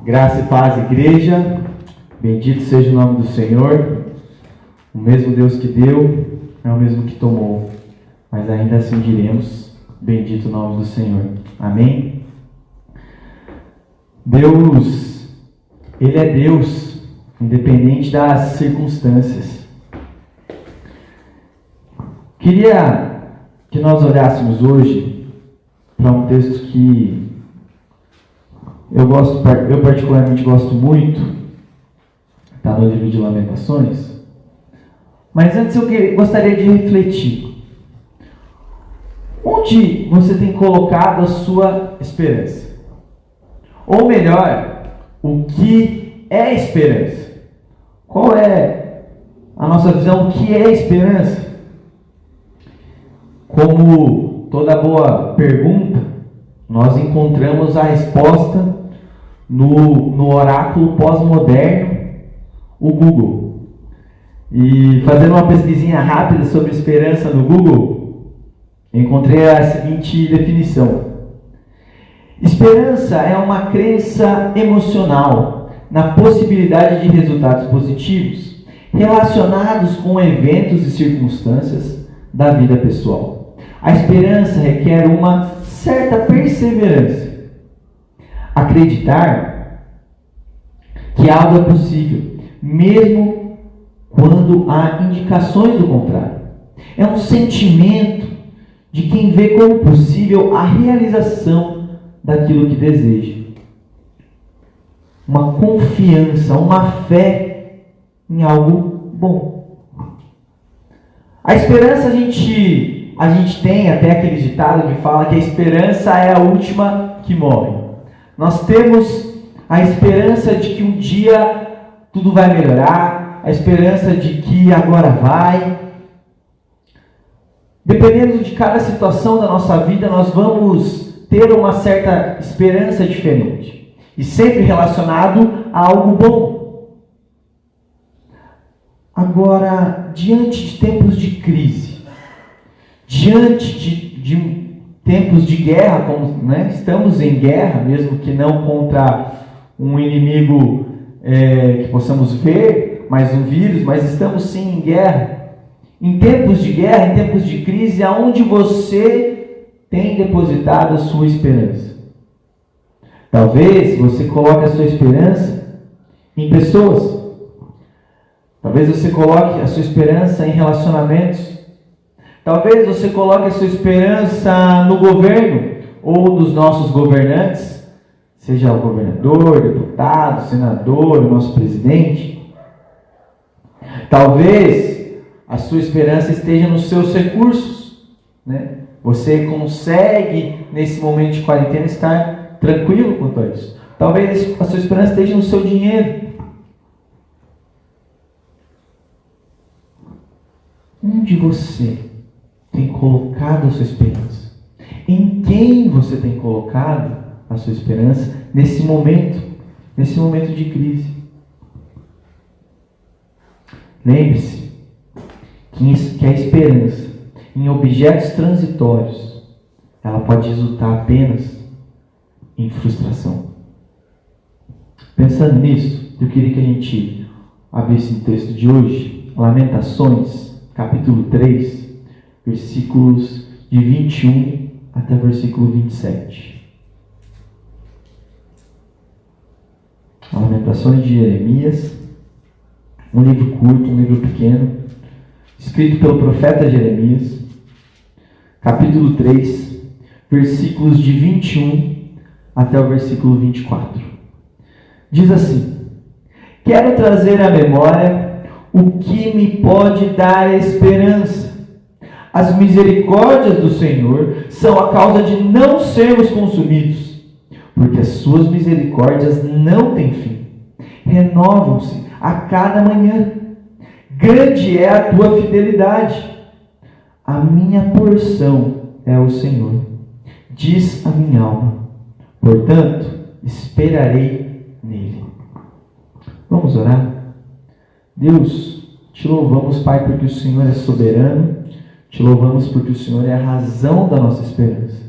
Graça e paz, igreja. Bendito seja o nome do Senhor. O mesmo Deus que deu é o mesmo que tomou. Mas ainda assim diremos: bendito o nome do Senhor. Amém? Deus, Ele é Deus, independente das circunstâncias. Queria que nós olhássemos hoje para um texto que eu particularmente gosto muito. Está no livro de Lamentações. Mas antes eu gostaria de refletir. Onde você tem colocado a sua esperança? Ou melhor, o que é esperança? Qual é a nossa visão? O que é esperança? Como toda boa pergunta, nós encontramos a resposta no oráculo pós-moderno, o Google. E fazendo uma pesquisinha rápida sobre esperança no Google, encontrei a seguinte definição: esperança é uma crença emocional na possibilidade de resultados positivos relacionados com eventos e circunstâncias da vida pessoal. A esperança requer uma certa perseverança. Acreditar que algo é possível, mesmo quando há indicações do contrário. É um sentimento de quem vê como possível a realização daquilo que deseja. Uma confiança, uma fé em algo bom. A esperança a gente tem até aquele ditado que fala que a esperança é a última que morre. Nós temos a esperança de que um dia tudo vai melhorar, a esperança de que agora vai. Dependendo de cada situação da nossa vida, nós vamos ter uma certa esperança diferente. E sempre relacionado a algo bom. Agora, diante de tempos de crise, diante de tempos de guerra, como estamos em guerra, mesmo que não contra um inimigo que possamos ver, mais um vírus, mas estamos sim em guerra. Em tempos de guerra, em tempos de crise, aonde você tem depositado a sua esperança? Talvez você coloque a sua esperança em pessoas. Talvez você coloque a sua esperança em relacionamentos. Talvez você coloque a sua esperança no governo ou nos nossos governantes, seja o governador, deputado, senador, o nosso presidente. Talvez a sua esperança esteja nos seus recursos, Você consegue, nesse momento de quarentena, estar tranquilo quanto a isso. Talvez a sua esperança esteja no seu dinheiro. Onde você tem colocado a sua esperança? Em quem você tem colocado a sua esperança nesse momento de crise? Lembre-se que a esperança em objetos transitórios, ela pode resultar apenas em frustração. Pensando nisso, eu queria que a gente abrisse o texto de hoje, Lamentações, capítulo 3, versículos de 21 até o versículo 27. Lamentações de Jeremias, um livro curto, um livro pequeno, escrito pelo profeta Jeremias, capítulo 3, versículos de 21 até o versículo 24. Diz assim: quero trazer à memória o que me pode dar esperança. As misericórdias do Senhor são a causa de não sermos consumidos, porque as suas misericórdias não têm fim. Renovam-se a cada manhã. Grande é a tua fidelidade. A minha porção é o Senhor, diz a minha alma. Portanto, esperarei nele. Vamos orar? Deus, te louvamos, Pai, porque o Senhor é soberano. Te louvamos porque o Senhor é a razão da nossa esperança.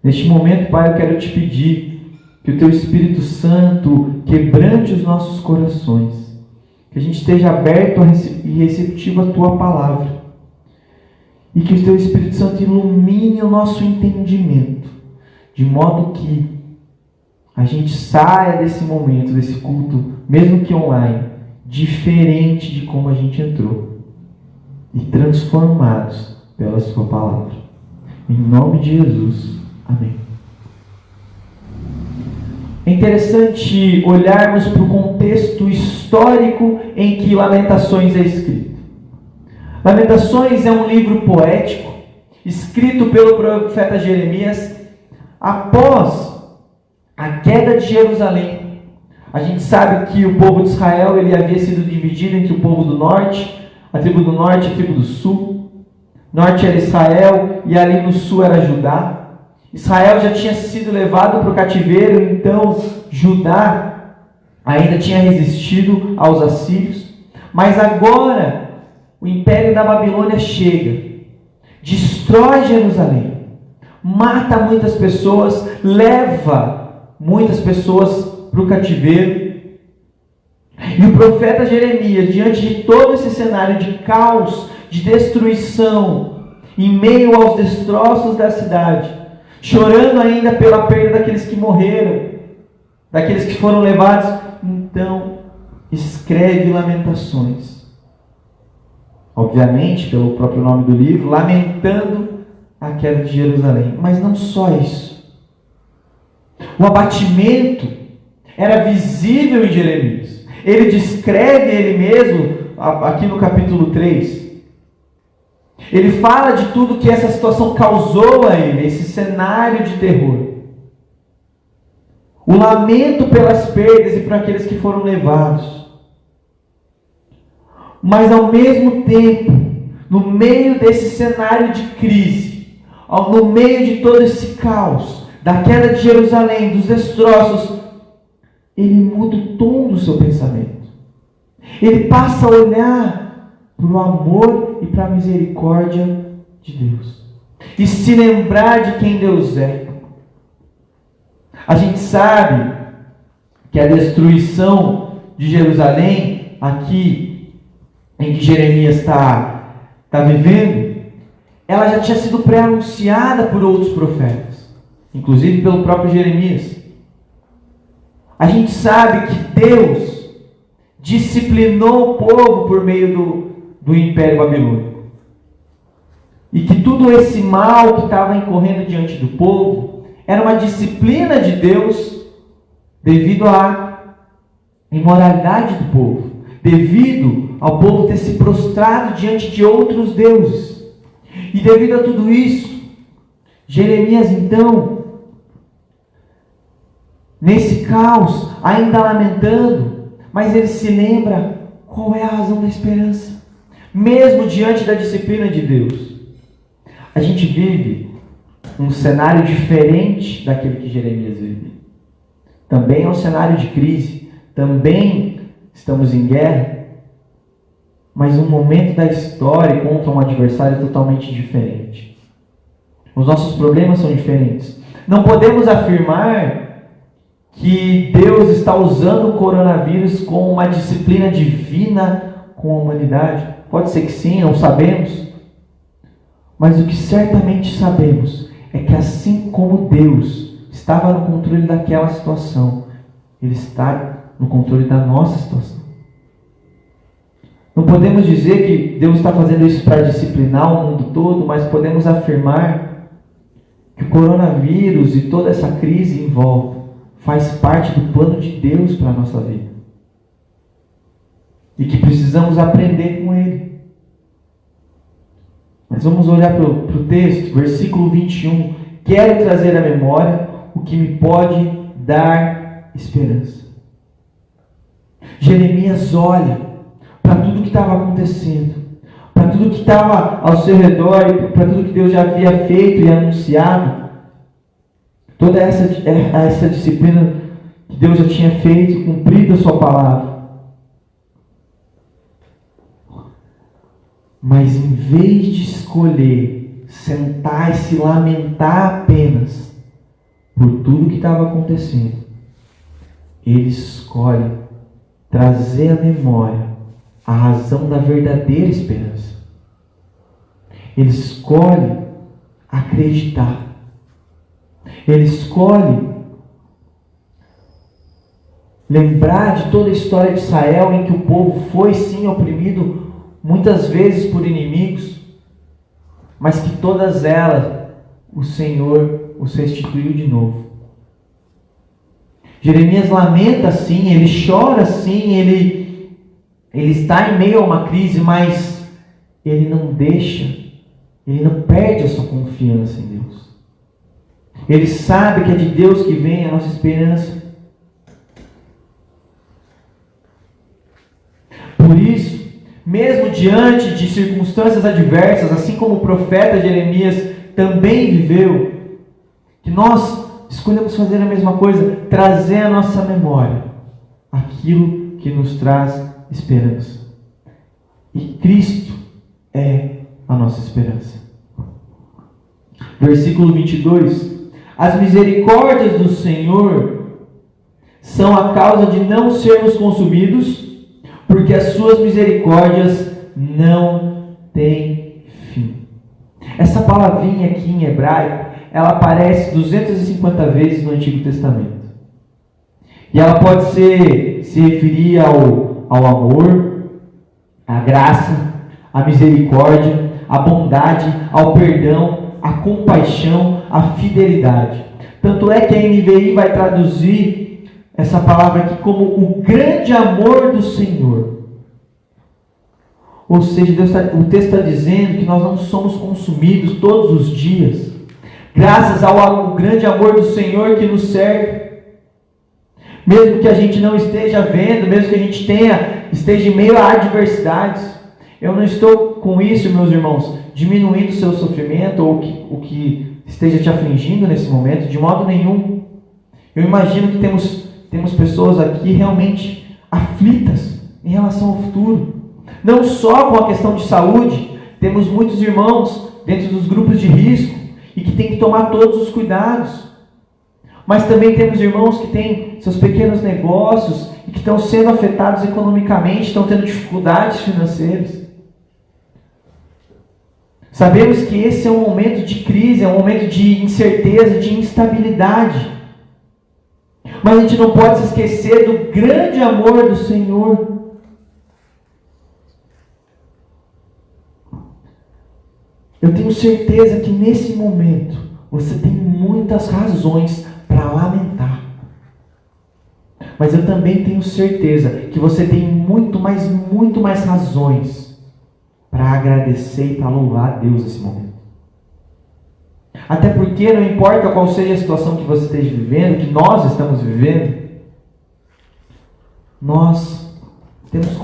Neste momento, Pai, eu quero te pedir Que o Teu Espírito Santo quebrante os nossos corações. Que a gente esteja aberto e receptivo à Tua palavra. E que o Teu Espírito Santo ilumine o nosso entendimento. De modo que a gente saia desse momento, desse culto, mesmo que online, diferente de como a gente entrou. E transformados pela Sua palavra. Em nome de Jesus. Amém. É interessante olharmos para o contexto histórico em que Lamentações é escrito. Lamentações é um livro poético, escrito pelo profeta Jeremias após a queda de Jerusalém. A gente sabe que o povo de Israel ele havia sido dividido entre o povo do norte, a tribo do norte e a tribo do sul. Norte era Israel e ali no sul era Judá. Israel já tinha sido levado para o cativeiro, então Judá ainda tinha resistido aos assírios. Mas agora o império da Babilônia chega, destrói Jerusalém, mata muitas pessoas, leva muitas pessoas para o cativeiro. E o profeta Jeremias, diante de todo esse cenário de caos, de destruição, em meio aos destroços da cidade, chorando ainda pela perda daqueles que morreram, daqueles que foram levados, então escreve Lamentações. Obviamente, pelo próprio nome do livro, lamentando a queda de Jerusalém. Mas não só isso. O abatimento era visível em Jeremias. Ele descreve ele mesmo aqui no capítulo 3. Ele fala de tudo que essa situação causou a ele, esse cenário de terror. O lamento pelas perdas e por aqueles que foram levados. Mas ao mesmo tempo, no meio desse cenário de crise, no meio de todo esse caos, da queda de Jerusalém, dos destroços, ele muda o tom do seu pensamento. Ele passa a olhar para o amor e para a misericórdia de Deus. E se lembrar de quem Deus é. A gente sabe que a destruição de Jerusalém, aqui em que Jeremias está vivendo, ela já tinha sido pré-anunciada por outros profetas, inclusive pelo próprio Jeremias. A gente sabe que Deus disciplinou o povo por meio do Império Babilônico. E que tudo esse mal que estava incorrendo diante do povo era uma disciplina de Deus devido à imoralidade do povo, devido ao povo ter se prostrado diante de outros deuses. E devido a tudo isso, Jeremias então, nesse caos, ainda lamentando, mas ele se lembra qual é a razão da esperança, mesmo diante da disciplina de Deus. A gente vive um cenário diferente daquele que Jeremias vive. Também é um cenário de crise, também estamos em guerra, mas um momento da história contra um adversário totalmente diferente. Os nossos problemas são diferentes. Não podemos afirmar que Deus está usando o coronavírus como uma disciplina divina com a humanidade. Pode ser que sim, não sabemos. Mas o que certamente sabemos é que assim como Deus estava no controle daquela situação, Ele está no controle da nossa situação. Não podemos dizer que Deus está fazendo isso para disciplinar o mundo todo, mas podemos afirmar que o coronavírus e toda essa crise em volta faz parte do plano de Deus para a nossa vida. E que precisamos aprender com Ele. Mas vamos olhar para o texto, versículo 21. Quero trazer à memória o que me pode dar esperança. Jeremias olha para tudo que estava acontecendo, para tudo que estava ao seu redor, e para tudo que Deus já havia feito e anunciado, toda essa disciplina que Deus já tinha feito, cumprido a sua palavra. Mas em vez de escolher sentar e se lamentar apenas por tudo que estava acontecendo, ele escolhe trazer à memória a razão da verdadeira esperança. Ele escolhe acreditar. Ele escolhe lembrar de toda a história de Israel, em que o povo foi sim oprimido muitas vezes por inimigos, mas que todas elas o Senhor os restituiu de novo. Jeremias lamenta sim, ele chora sim, ele está em meio a uma crise, mas ele não perde a sua confiança em Deus. Ele sabe que é de Deus que vem a nossa esperança. Por isso, mesmo diante de circunstâncias adversas, assim como o profeta Jeremias também viveu, que nós escolhemos fazer a mesma coisa, trazer à nossa memória aquilo que nos traz esperança. E Cristo é a nossa esperança. Versículo 22. As misericórdias do Senhor são a causa de não sermos consumidos, porque as suas misericórdias não têm fim. Essa palavrinha aqui em hebraico, ela aparece 250 vezes no Antigo Testamento. E ela pode se referir ao amor, à graça, à misericórdia, à bondade, ao perdão, à compaixão, à fidelidade. Tanto é que a NVI vai traduzir essa palavra aqui como o grande amor do Senhor. Ou seja, o texto está dizendo que nós não somos consumidos todos os dias, graças ao grande amor do Senhor que nos serve. Mesmo que a gente não esteja vendo, mesmo que a gente esteja em meio a adversidades. Eu não estou com isso, meus irmãos, diminuindo o seu sofrimento ou o que esteja te afligindo nesse momento, de modo nenhum. Eu imagino que temos pessoas aqui realmente aflitas em relação ao futuro. Não só com a questão de saúde, temos muitos irmãos dentro dos grupos de risco e que têm que tomar todos os cuidados. Mas também temos irmãos que têm seus pequenos negócios e que estão sendo afetados economicamente, estão tendo dificuldades financeiras. Sabemos que esse é um momento de crise, é um momento de incerteza, de instabilidade. Mas a gente não pode se esquecer do grande amor do Senhor. Eu tenho certeza que nesse momento você tem muitas razões para lamentar. Mas eu também tenho certeza que você tem muito mais razões para agradecer e para louvar a Deus nesse momento. Até porque não importa qual seja a situação que você esteja vivendo, que nós estamos vivendo, nós temos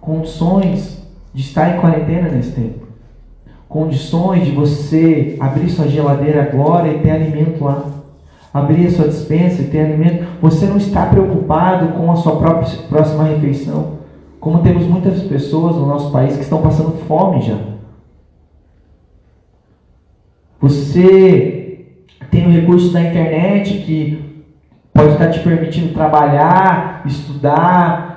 condições de estar em quarentena nesse tempo. Condições de você abrir sua geladeira agora e ter alimento lá. Abrir a sua despensa e ter alimento. Você não está preocupado com a sua próxima refeição. Como temos muitas pessoas no nosso país que estão passando fome já. Você tem o recurso da internet que pode estar te permitindo trabalhar, estudar,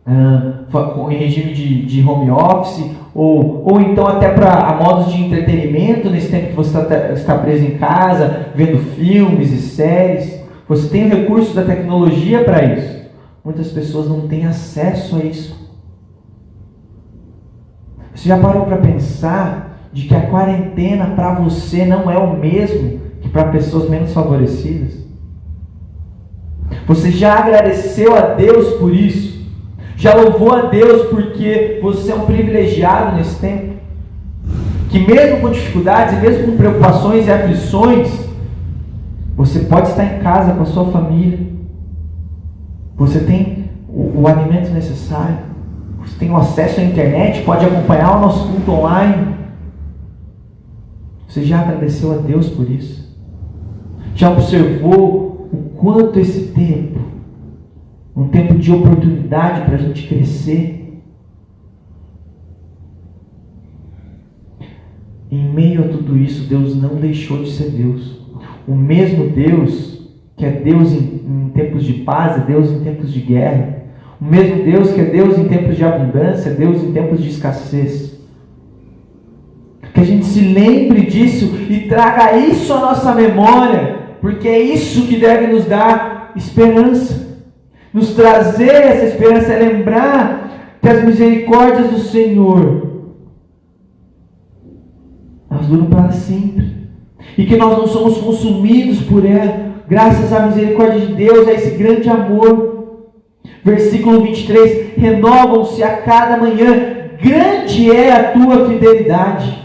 em regime de home office, ou então até a modos de entretenimento nesse tempo que você está preso em casa, vendo filmes e séries. Você tem o recurso da tecnologia para isso. Muitas pessoas não têm acesso a isso. Você já parou para pensar de que a quarentena para você não é o mesmo que para pessoas menos favorecidas? Você já agradeceu a Deus por isso? Já louvou a Deus porque você é um privilegiado nesse tempo? Que mesmo com dificuldades, e mesmo com preocupações e aflições, você pode estar em casa com a sua família. Você tem o alimento necessário. Você tem o acesso à internet, pode acompanhar o nosso culto online. Você já agradeceu a Deus por isso? Já observou o quanto esse tempo, um tempo de oportunidade para a gente crescer? Em meio a tudo isso, Deus não deixou de ser Deus. O mesmo Deus que é Deus em tempos de paz, é Deus em tempos de guerra. O mesmo Deus que é Deus em tempos de abundância, é Deus em tempos de escassez. Que a gente se lembre disso e traga isso à nossa memória, porque é isso que deve nos dar esperança. Nos trazer essa esperança é lembrar que as misericórdias do Senhor, elas duram para sempre. E que nós não somos consumidos por ela, graças à misericórdia de Deus, a esse grande amor. Versículo 23, renovam-se a cada manhã, grande é a tua fidelidade.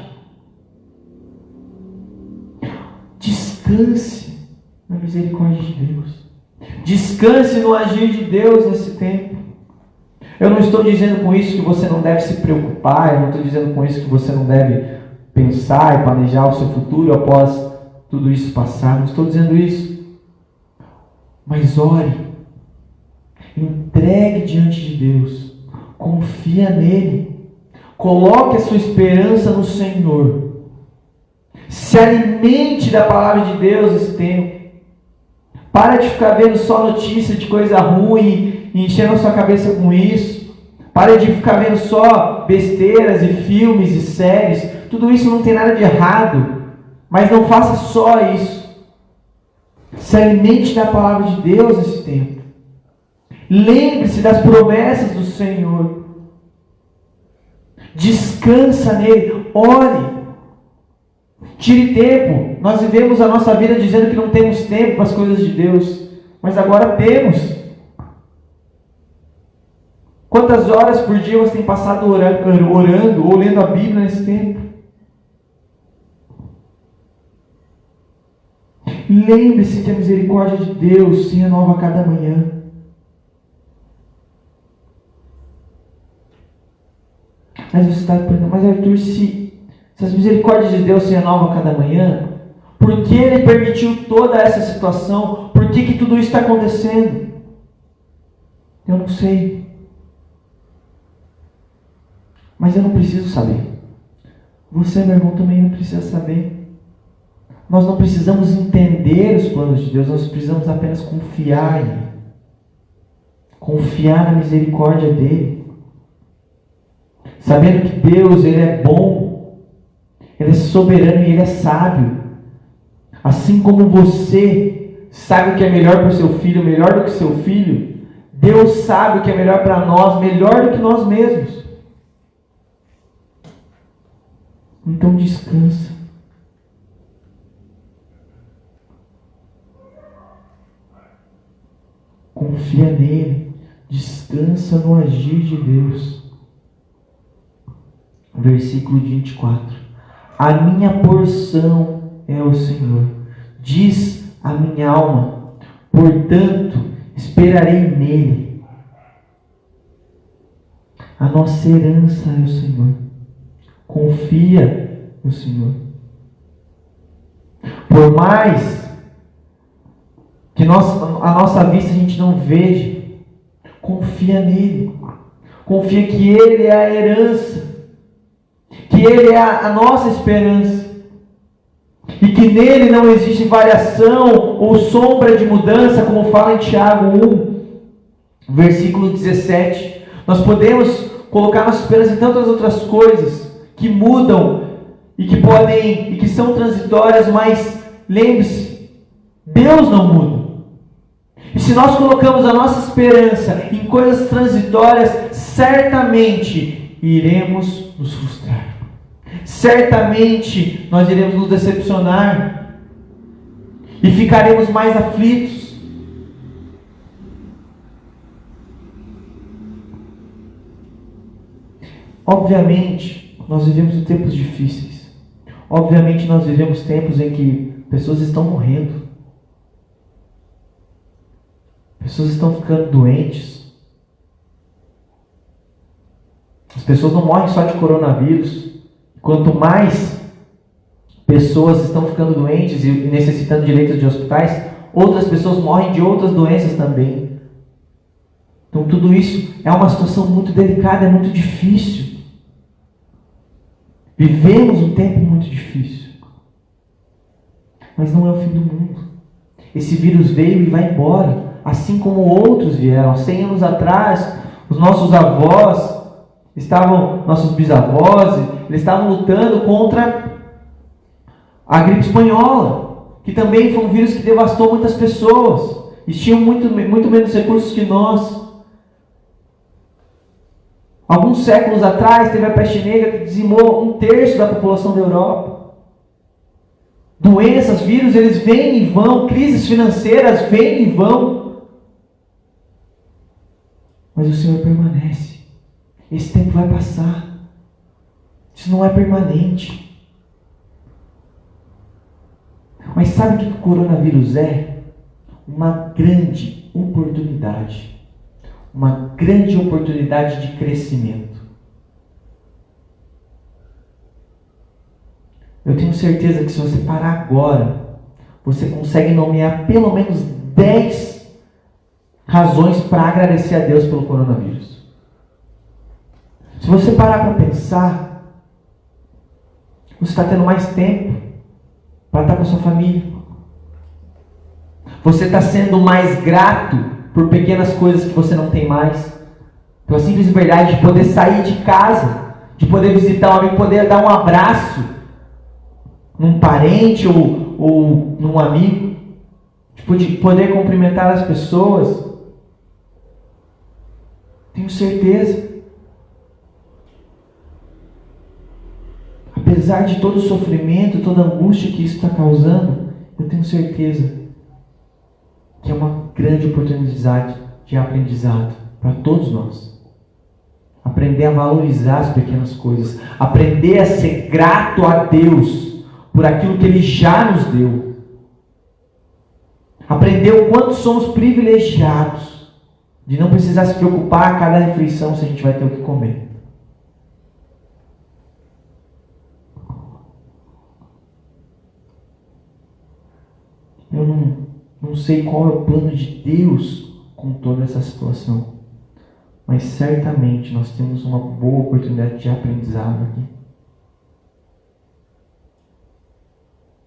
Descanse na misericórdia de Deus. Descanse no agir de Deus nesse tempo. Eu não estou dizendo com isso que você não deve se preocupar, eu não estou dizendo com isso que você não deve pensar e planejar o seu futuro após tudo isso passar. Não estou dizendo isso. Mas ore. Entregue diante de Deus. Confia nele. Coloque a sua esperança no Senhor. Se alimente da palavra de Deus esse tempo. Para de ficar vendo só notícia de coisa ruim e enchendo a sua cabeça com isso. Para de ficar vendo só besteiras e filmes e séries. Tudo isso não tem nada de errado. Mas não faça só isso. Se alimente da palavra de Deus esse tempo. Lembre-se das promessas do Senhor. Descansa nele. Ore. Tire tempo. Nós vivemos a nossa vida dizendo que não temos tempo para as coisas de Deus. Mas agora temos. Quantas horas por dia você tem passado orando ou lendo a Bíblia nesse tempo? Lembre-se que a misericórdia de Deus se renova a cada manhã. Mas você está perguntando, mas Arthur, se as misericórdias de Deus se renovam a cada manhã, por que Ele permitiu toda essa situação? Por que tudo isso está acontecendo? Eu não sei. Mas eu não preciso saber. Você, meu irmão, também não precisa saber. Nós não precisamos entender os planos de Deus, nós precisamos apenas confiar em Ele. Confiar na misericórdia dEle. Sabendo que Deus, Ele é bom, Ele é soberano e Ele é sábio. Assim como você sabe o que é melhor para o seu filho, melhor do que seu filho, Deus sabe o que é melhor para nós, melhor do que nós mesmos. Então descansa. Confia nele. Descansa no agir de Deus. Versículo 24. A minha porção é o Senhor. Diz a minha alma. Portanto, esperarei nele. A nossa herança é o Senhor. Confia no Senhor. Por mais que a nossa vista a gente não veja, confia nele. Confia que Ele é a herança, que Ele é a nossa esperança, e que nele não existe variação ou sombra de mudança, como fala em Tiago 1, versículo 17. Nós podemos colocar nossa esperança em tantas outras coisas que mudam e que são transitórias, mas lembre-se, Deus não muda. E se nós colocamos a nossa esperança em coisas transitórias, certamente iremos nos frustrar. Certamente nós iremos nos decepcionar e ficaremos mais aflitos. Obviamente, nós vivemos tempos difíceis. Obviamente, nós vivemos tempos em que pessoas estão morrendo. Pessoas estão ficando doentes. As pessoas não morrem só de coronavírus. Quanto mais pessoas estão ficando doentes e necessitando de leitos de hospitais, outras pessoas morrem de outras doenças também. Então tudo isso é uma situação muito delicada, é muito difícil. Vivemos um tempo muito difícil. Mas não é o fim do mundo. Esse vírus veio e vai embora, assim como outros vieram. 100 anos atrás, os nossos avós nossos bisavós, eles estavam lutando contra a gripe espanhola, que também foi um vírus que devastou muitas pessoas. Eles tinham muito menos recursos que nós. Alguns séculos atrás, teve a peste negra que dizimou 1/3 da população da Europa. Doenças, vírus, eles vêm e vão. Crises financeiras vêm e vão. Mas o Senhor permanece. Esse tempo vai passar. Isso não é permanente. Mas sabe o que o coronavírus é? Uma grande oportunidade. Uma grande oportunidade de crescimento. Eu tenho certeza que se você parar agora, você consegue nomear pelo menos 10 razões para agradecer a Deus pelo coronavírus. Se você parar para pensar, você está tendo mais tempo para estar com a sua família. Você está sendo mais grato por pequenas coisas que você não tem mais. Pela simples verdade de poder sair de casa, de poder visitar um amigo, poder dar um abraço num parente ou num amigo, de poder cumprimentar as pessoas. Tenho certeza. Apesar de todo o sofrimento, toda a angústia que isso está causando, eu tenho certeza que é uma grande oportunidade de aprendizado para todos nós. Aprender a valorizar as pequenas coisas. Aprender a ser grato a Deus por aquilo que Ele já nos deu. Aprender o quanto somos privilegiados de não precisar se preocupar a cada refeição se a gente vai ter o que comer. Eu não sei qual é o plano de Deus com toda essa situação. Mas certamente nós temos uma boa oportunidade de aprendizado aqui.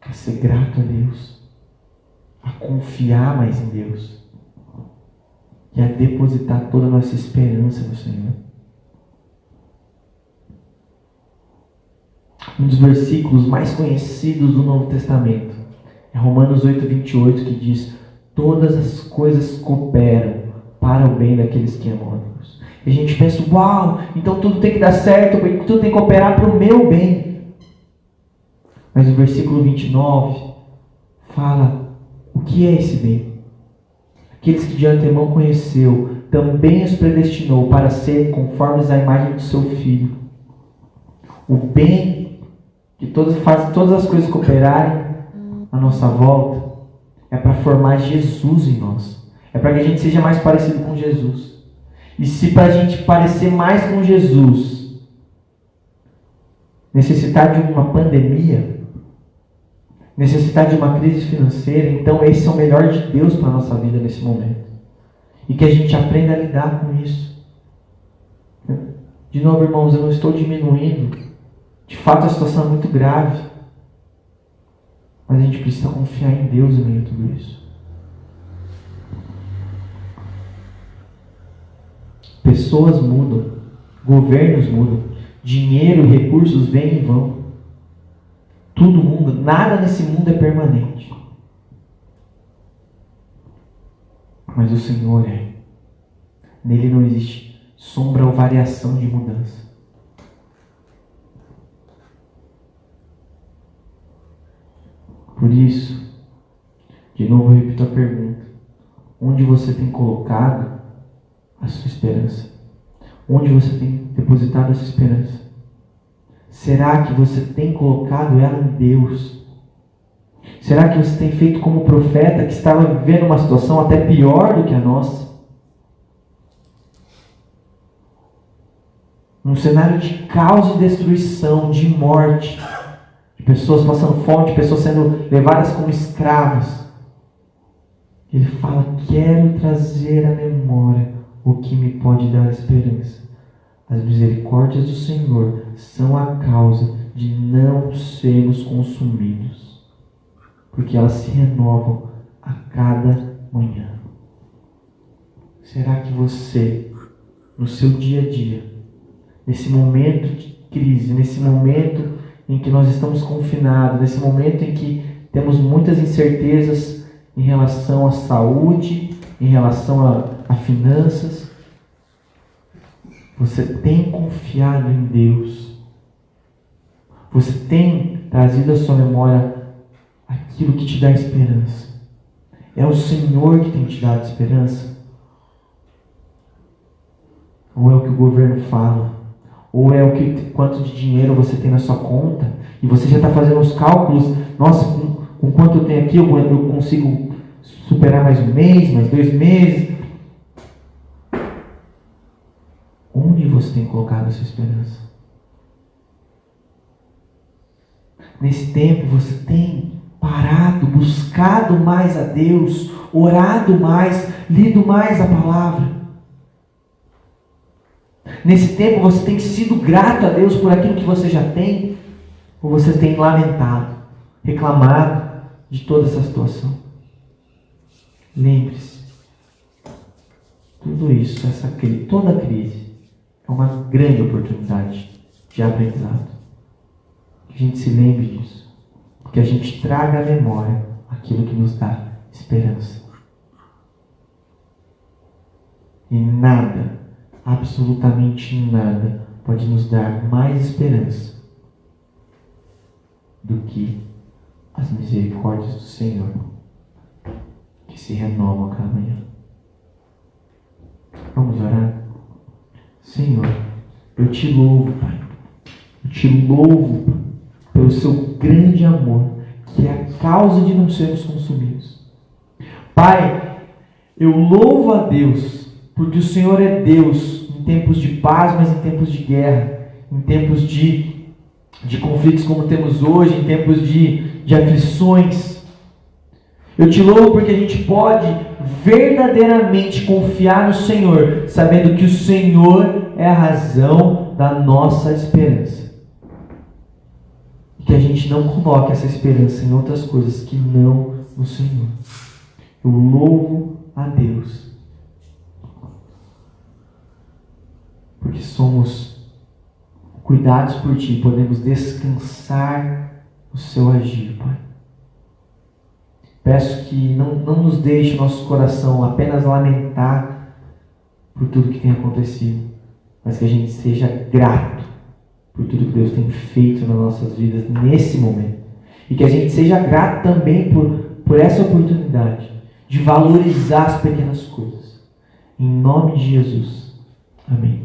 A ser grato a Deus. A confiar mais em Deus. E a depositar toda a nossa esperança no Senhor. Um dos versículos mais conhecidos do Novo Testamento é Romanos 8:28, que diz: todas as coisas cooperam para o bem daqueles que amam a Deus. E a gente pensa, uau, então tudo tem que dar certo, tudo tem que cooperar para o meu bem. Mas o versículo 29 fala o que é esse bem. Aqueles que de antemão conheceu, também os predestinou para serem conformes à imagem do seu Filho. O bem que faz todas as coisas cooperarem à nossa volta é para formar Jesus em nós. É para que a gente seja mais parecido com Jesus. E se para a gente parecer mais com Jesus necessitar de uma pandemia, necessitar de uma crise financeira, então esse é o melhor de Deus para a nossa vida nesse momento. E que a gente aprenda a lidar com isso. De novo, irmãos, eu não estou diminuindo. De fato, a situação é muito grave. Mas a gente precisa confiar em Deus em meio a tudo isso. Pessoas mudam, governos mudam, dinheiro e recursos vêm e vão. Tudo muda, nada nesse mundo é permanente. Mas o Senhor é. Nele não existe sombra ou variação de mudança. Por isso, de novo eu repito a pergunta: onde você tem colocado a sua esperança? Onde você tem depositado essa esperança? Será que você tem colocado ela em Deus? Será que você tem feito como o profeta que estava vivendo uma situação até pior do que a nossa? Num cenário de caos e destruição, de morte, de pessoas passando fome, de pessoas sendo levadas como escravas. Ele fala: quero trazer à memória o que me pode dar esperança. As misericórdias do Senhor são a causa de não sermos consumidos, porque elas se renovam a cada manhã. Será que você, no seu dia a dia, nesse momento de crise, nesse momento em que nós estamos confinados, nesse momento em que temos muitas incertezas em relação à saúde, em relação a finanças, você tem confiado em Deus? Você tem trazido à sua memória aquilo que te dá esperança? É o Senhor que tem te dado esperança? Ou é o que o governo fala? Ou é quanto de dinheiro você tem na sua conta? E você já está fazendo os cálculos. Nossa, com quanto eu tenho aqui, eu consigo superar mais um mês, mais 2 meses. Onde você tem colocado a sua esperança? Nesse tempo você tem parado, buscado mais a Deus, orado mais, lido mais a palavra? Nesse tempo você tem sido grato a Deus por aquilo que você já tem? Ou você tem lamentado, reclamado de toda essa situação? Lembre-se, tudo isso, toda crise é uma grande oportunidade de aprendizado. Que a gente se lembre disso. Que a gente traga à memória aquilo que nos dá esperança. E nada, absolutamente nada, pode nos dar mais esperança do que as misericórdias do Senhor, que se renovam a cada manhã. Vamos orar? Senhor, eu te louvo, Pai. Eu te louvo, Pai, pelo seu grande amor, que é a causa de não sermos consumidos. Pai, eu louvo a Deus, porque o Senhor é Deus em tempos de paz, mas em tempos de guerra, em tempos de conflitos como temos hoje, em tempos de aflições. Eu te louvo porque a gente pode verdadeiramente confiar no Senhor, sabendo que o Senhor é a razão da nossa esperança. E que a gente não coloque essa esperança em outras coisas que não no Senhor. Eu louvo a Deus, porque somos cuidados por Ti, podemos descansar no Seu agir, Pai. Peço que não nos deixe o nosso coração apenas lamentar por tudo que tem acontecido, mas que a gente seja grato por tudo que Deus tem feito nas nossas vidas nesse momento. E que a gente seja grato também por essa oportunidade de valorizar as pequenas coisas. Em nome de Jesus. Amém.